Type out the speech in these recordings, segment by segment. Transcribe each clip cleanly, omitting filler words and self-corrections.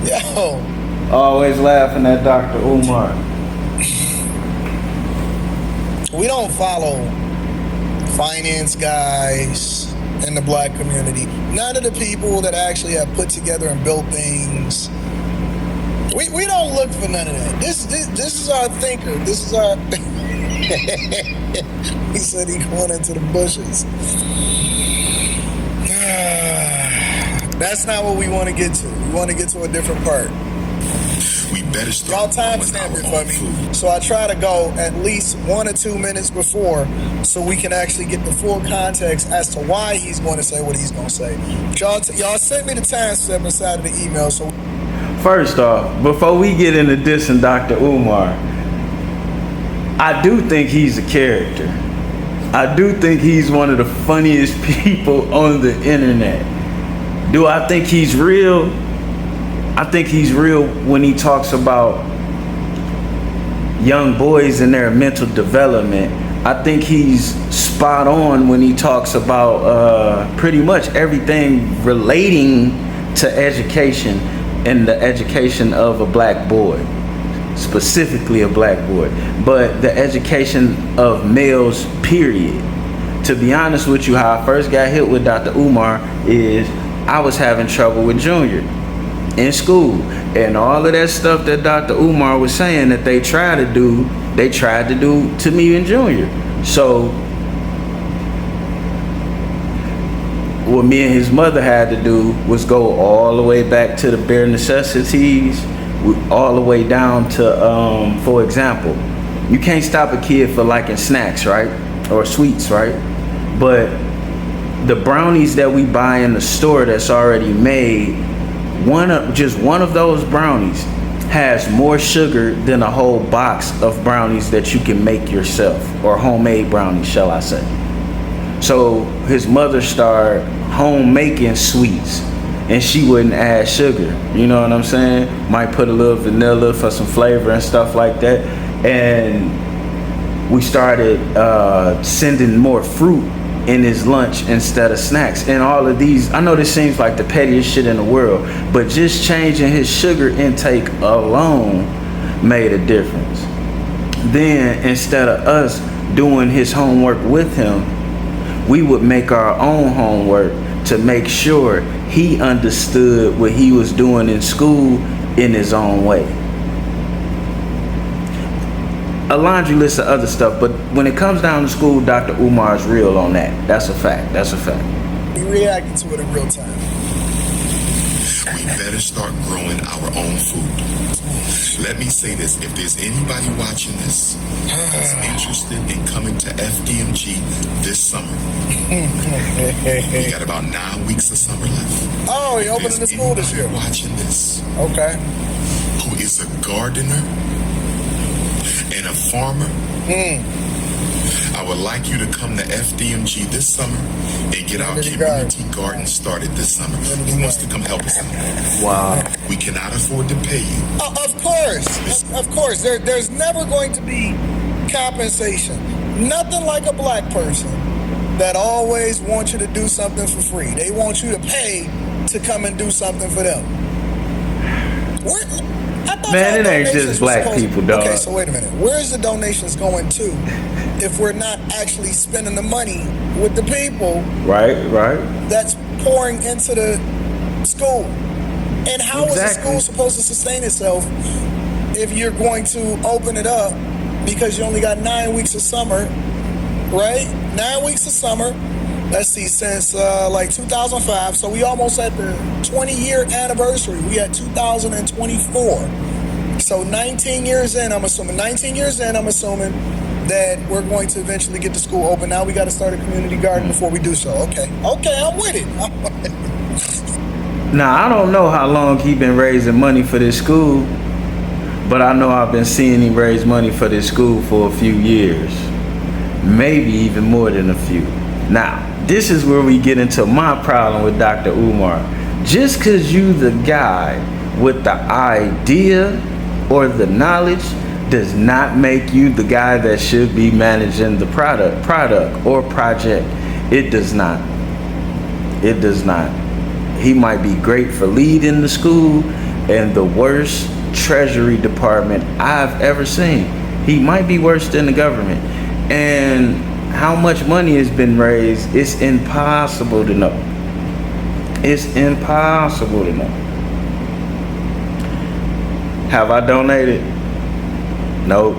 Yo, Always laughing at Dr. Umar. we don't follow finance guys in the black community. None of the people that actually have put together and built things. We don't look for none of that. This is our thinker. This is our. He said he going into the bushes. That's not what we want to get to. We want to get to a different part. We better start. Y'all timestamp it for me. So I try to go at least 1 or 2 minutes before so we can actually get the full context as to why he's going to say what he's going to say. Y'all sent me the timestamp inside of the email. So First off, before we get into dissing Dr. Umar, I do think he's a character. I do think he's one of the funniest people on the internet. Do I think he's real? I think he's real when he talks about young boys and their mental development. I think he's spot on when he talks about pretty much everything relating to education and the education of a black boy, specifically a black boy, but the education of males, period. To be honest with you, how I first got hit with Dr. Umar is I was having trouble with Junior in school, and all of that stuff that Dr. Umar was saying that they tried to do to me and Junior. So what me and his mother had to do was go all the way back to the bare necessities, all the way down to, for example, you can't stop a kid for liking snacks, right? Or sweets, right? But the brownies that we buy in the store that's already made, just one of those brownies has more sugar than a whole box of brownies that you can make yourself, or homemade brownies, shall I say. So his mother started homemaking sweets, and she wouldn't add sugar. You know what I'm saying? Might put a little vanilla for some flavor and stuff like that. And we started sending more fruit in his lunch instead of snacks. And all of these, I know this seems like the pettiest shit in the world, but just changing his sugar intake alone made a difference. Then instead of us doing his homework with him, we would make our own homework to make sure he understood what he was doing in school in his own way. A laundry list of other stuff, but when it comes down to school, Dr. Umar is real on that. That's a fact. That's a fact. we reacted to it in real time. We better start growing our own food. Let me say this, if there's anybody watching this that's interested in coming to FDMG this summer, we got about 9 weeks of summer left. Oh, you're opening the school this year. Watching this, Okay. who is a gardener and a farmer, I would like you to come to FDMG this summer and get our community garden started this summer. Who wants to come help us out? Wow. We cannot afford to pay you. Of course. There's never going to be compensation. Nothing like a black person that always wants you to do something for free. They want you to pay to come and do something for them. Man, it ain't just black people, dog. Okay, so wait a minute. Where's the donations going to if we're not actually spending the money with the people? Right. That's pouring into the school. And how is the Exactly. school supposed to sustain itself if you're going to open it up because you only got 9 weeks of summer, right? 9 weeks of summer. Let's see, since like 2005. So we almost at the 20-year anniversary. We at 2024. So 19 years in, I'm assuming that we're going to eventually get the school open. Now we got to start a community garden before we do so. Okay, I'm with it. Now, I don't know how long he been raising money for this school, but I know I've been seeing him raise money for this school for a few years. Maybe even more than a few. Now, this is where we get into my problem with Dr. Umar. Just because you the guy with the idea or the knowledge does not make you the guy that should be managing the product or project. It does not. He might be great for leading the school and the worst treasury department I've ever seen. He might be worse than the government. And how much money has been raised, it's impossible to know. It's impossible to know. Have I donated? Nope.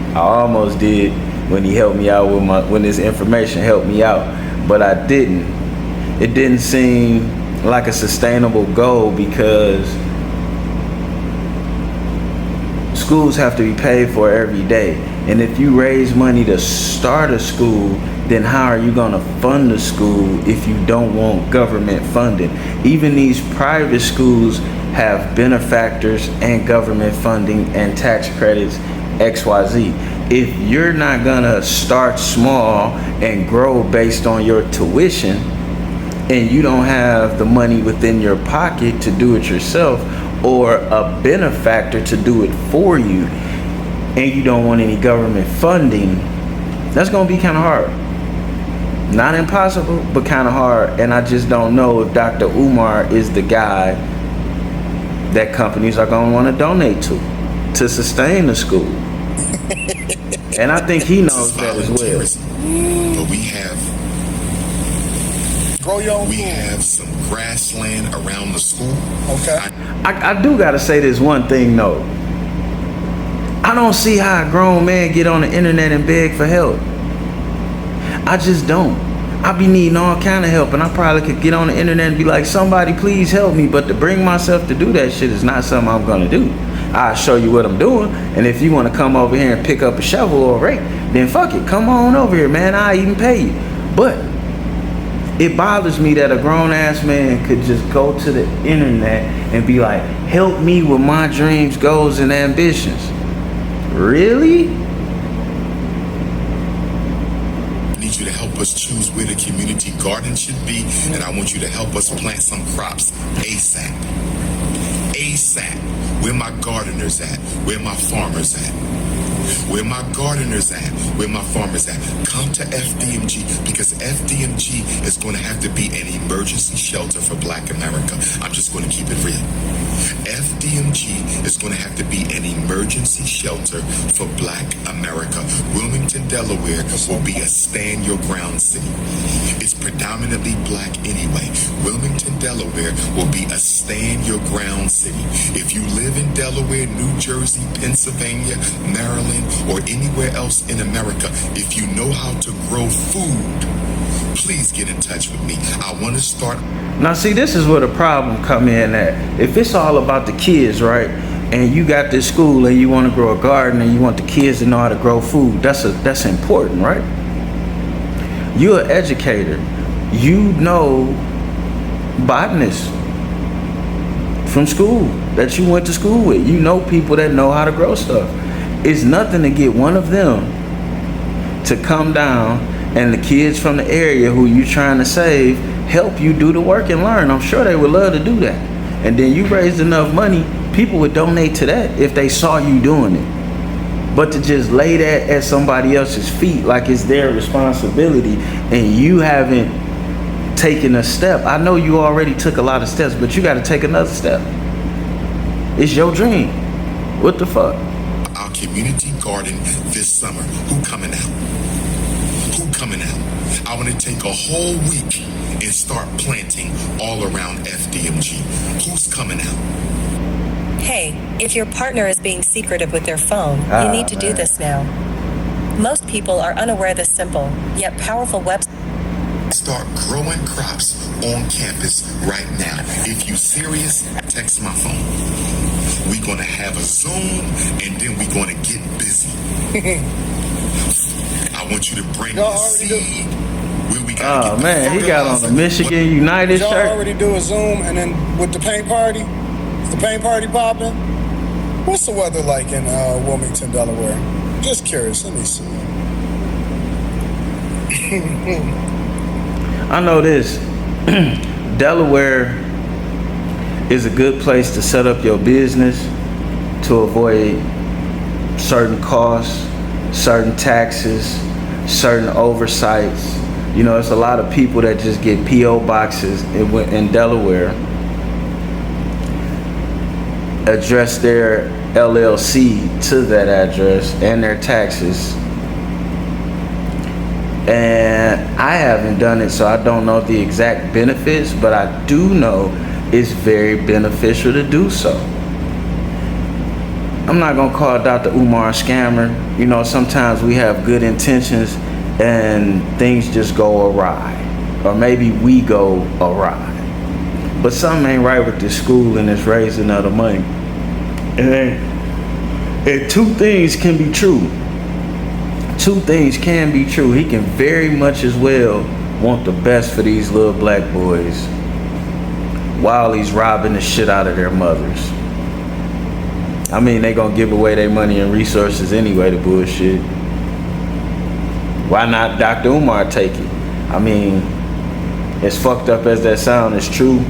I almost did when he helped me out with when this information helped me out, but I didn't. It didn't seem like a sustainable goal because schools have to be paid for every day. And if you raise money to start a school, then how are you going to fund the school if you don't want government funding? Even these private schools have benefactors and government funding and tax credits, XYZ. If you're not going to start small and grow based on your tuition, and you don't have the money within your pocket to do it yourself, or a benefactor to do it for you, and you don't want any government funding, that's gonna be kind of hard. Not impossible, but kind of hard. And I just don't know if Dr. Umar is the guy that companies are gonna want to donate to sustain the school. And I think he knows that as well. But we have some grassland around the school. Okay. I do gotta say this one thing though. I don't see how a grown man get on the internet and beg for help. I just don't. I be needing all kind of help, and I probably could get on the internet and be like, somebody please help me, but to bring myself to do that shit is not something I'm gonna do. I'll show you what I'm doing, and if you wanna come over here and pick up a shovel or a rake, then fuck it, come on over here, man, I'll even pay you. But it bothers me that a grown-ass man could just go to the internet and be like, help me with my dreams, goals, and ambitions. Really? I need you to help us choose where the community garden should be, and I want you to help us plant some crops ASAP. ASAP. Where my gardeners at? Where my farmers at? Where my gardeners at? Where my farmers at? Come to FDMG, because FDMG is going to have to be an emergency shelter for Black America. I'm just going to keep it real. FDMG is going to have to be an emergency shelter for Black America. Wilmington, Delaware will be a stand your ground city. It's predominantly Black anyway. Wilmington, Delaware will be a stand your ground city. If you live in Delaware, New Jersey, Pennsylvania, Maryland, or anywhere else in America, if you know how to grow food, please get in touch with me. I want to start. Now see, this is where the problem come in at. If it's all about the kids, right, and you got this school and you want to grow a garden and you want the kids to know how to grow food, that's important, right? You're an educator. You know botanists from school that you went to school with. You know people that know how to grow stuff. It's nothing to get one of them to come down and the kids from the area who you trying to save help you do the work and learn. I'm sure they would love to do that. And then you raised enough money, people would donate to that if they saw you doing it. But to just lay that at somebody else's feet like it's their responsibility and you haven't taken a step. I know you already took a lot of steps, but you got to take another step. It's your dream. What the fuck? Our community garden this summer. Who coming out? Who coming out? I want to take a whole week and start planting all around FDMG. Who's coming out? Hey, if your partner is being secretive with their phone, you need to do this now. Most people are unaware this simple, yet powerful websites. Start growing crops on campus right now. If you serious, text my phone. We're gonna have a Zoom and then we're gonna get busy. I want you to bring the seed. Where we gotta get man, he got on the Michigan United Y'all shirt. already do a Zoom, and then with the paint party, is the paint party popping? What's the weather like in Wilmington, Delaware? Just curious. Let me see. I know this. Delaware is a good place to set up your business to avoid certain costs, certain taxes, certain oversights, You know, it's a lot of people that just get P.O. boxes in Delaware, address their LLC to that address and their taxes. And I haven't done it, so I don't know the exact benefits, but I do know it's very beneficial to do so. I'm not gonna call Dr. Umar a scammer. You know, sometimes we have good intentions and things just go awry, or maybe we go awry. But something ain't right with this school and this raising of the money. And two things can be true. Two things can be true. He can very much as well want the best for these little black boys while he's robbing the shit out of their mothers. I mean, they gonna give away their money and resources anyway, the bullshit. Why not Dr. Umar take it? I mean, as fucked up as that sound, it's true.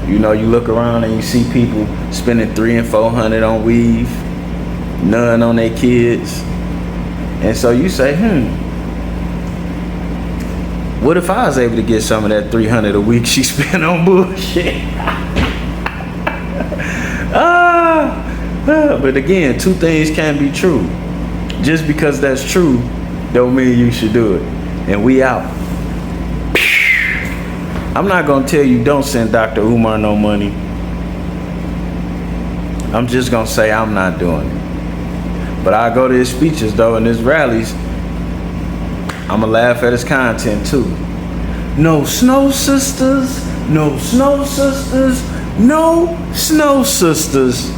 You know, you look around and you see people spending $300 and $400 on weave, none on their kids. And so you say, what if I was able to get some of that $300 a week she spent on bullshit? But again, two things can be true. Just because that's true, don't mean you should do it. And we out. I'm not gonna tell you don't send Dr. Umar no money. I'm just gonna say I'm not doing it. But I go to his speeches though, and his rallies. I'ma laugh at his content too. No snow sisters, no snow sisters, no snow sisters.